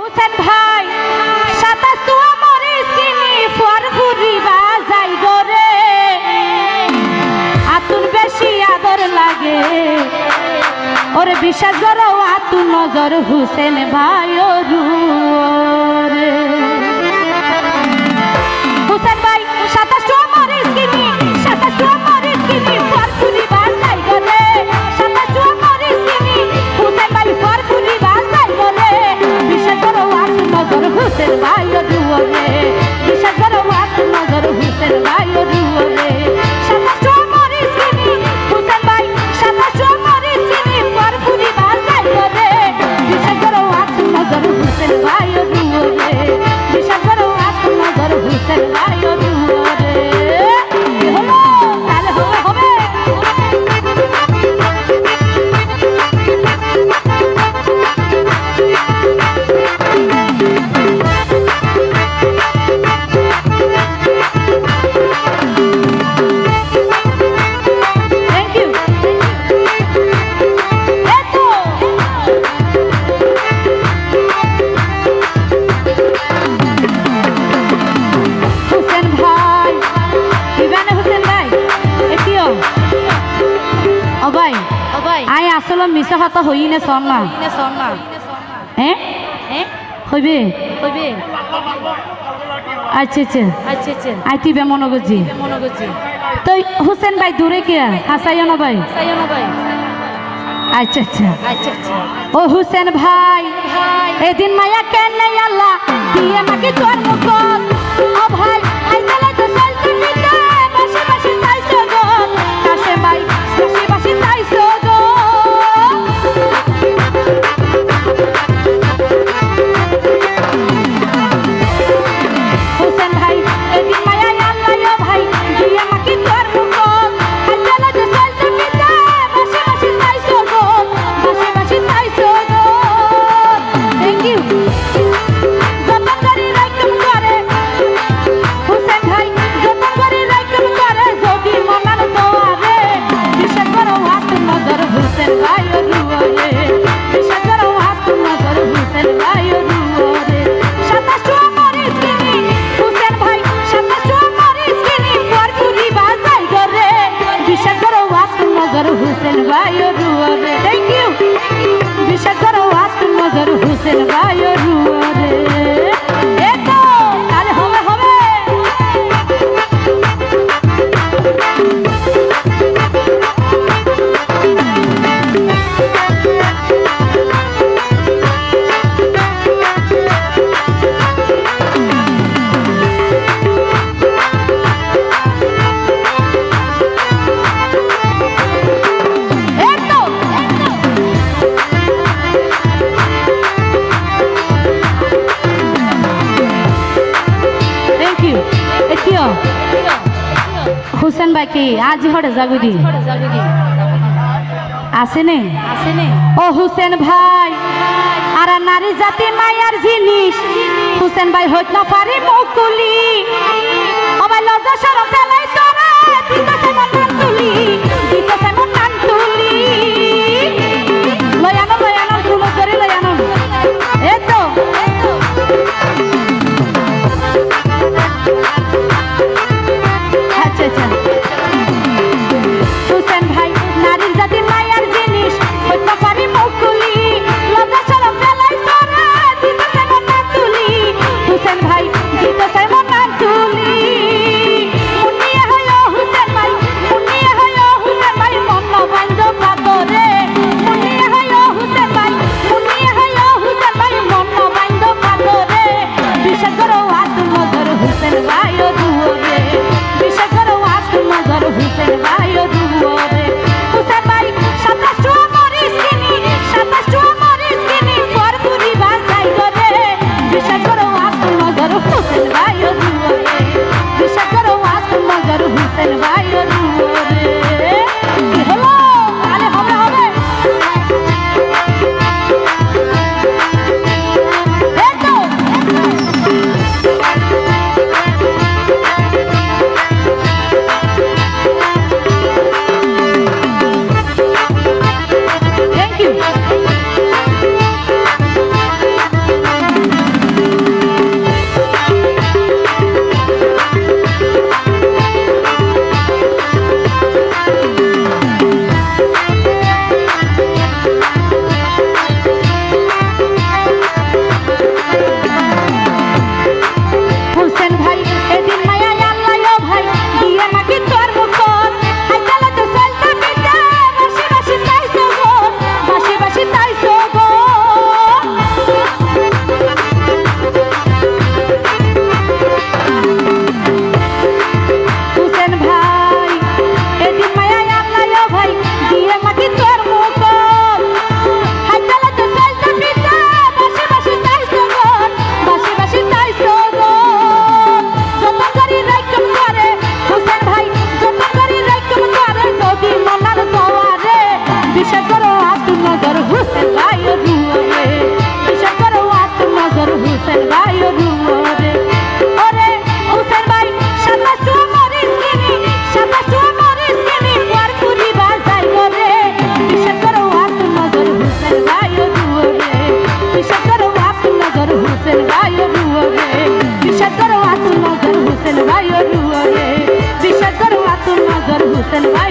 হুসেন ভাই সাতাশ তুয়া মরিস কিনি ফরফুরি বাজাই গরে আতুন বেশি আদর লাগে ওরে বিশ্বাস করো আতুন নজর হুসেন ভাই রে হুসেন ভাই সাতাশ তুয়া মরিস কিনি ফরফুরি বাজাই গরে সাতাশ তুয়া মরিস কিনি হুসেন ভাই ফরফুরি বাজাই গরে বিশ্বাস করো আতুন নজর হুসেন ভাই রে বিশ্বাস করো আতুন নজর হুসেন ভাই রে সাতাশ তুয়া মরিস কিনি হুসেন ভাই সাতাশ তুয়া মরিস কিনি ফরফুরি বাজাই গরে বিশ্বাস করো আতুন নজর হুসেন ভাই রে বিশ্বাস করো আতুন নজর হুসেন ভাই রে আসলে মিছা কথা হই না শোন না হ্যাঁ হইবে আচ্ছা আচ্ছা আইতিবে মনোগজি তো হুসেন ভাই দূরে কে হাসাইও না ভাই আচ্ছা আচ্ছা ও হুসেন ভাই এদিন মায়া কেন নাই আল্লাহ দিয়ে আমাকে তোর মুখ ও ভাই আইতালে তো চলতে ফিরতে বাসে বাসে তাইছো গো কাশে ভাই বাসে বাসে তাইছো গো হুসেন ভাই এদিন মায়া আল্লাহ ও ভাই দিয়ে আমাকে তোর মুখ আইতালে তো চলতে ফিরতে বাসে বাসে তাইছো গো বাসে বাসে তাইছো গো থ্যাংক ইউ হুসেন ভাই রুয়ারে থ্যাংক ইউ বিশ্বাস করো আতুন নজর হুসেন ভাই রুয়ারে এতো আরে হবে হবে হুসেন ভাই কি আজ হড়ে জাগুদি আসেনে ও হুসেন ভাই আর নারী জাতি মায়ার জিনিস হুসেন ভাই হইত না পারি মুকুলি ও ভাই লজ্জা শরম ফেলাই তোরে দিতেছে মন তুলি দিতেছে মন তুলি লয়ানো তুলো করে লয়ানো এতো হুসেন ভাই নারীর জাতির মায়ার জিনিস হইতে পারি মুকুলি লজ্জা শরম ফেলাই তোরে দিতেছে মন তুলি হুসেন ভাই দিতেছে মন তুলি মুনিয়া হলো হুসেন ভাই হুসেন ভাই রুরে ওরে হুসেন ভাই সাতাশো মরিস কিনি সাতাশো মরিস কিনি পর পুরি বাজাই করে বিশেষ করে ওয়াক নজর হুসেন ভাই রুরে বিশেষ করে ওয়াক নজর হুসেন ভাই রুরে বিশেষ করে ওয়াক নজর হুসেন ভাই রুরে বিশেষ করে ওয়াক নজর হুসেন ভাই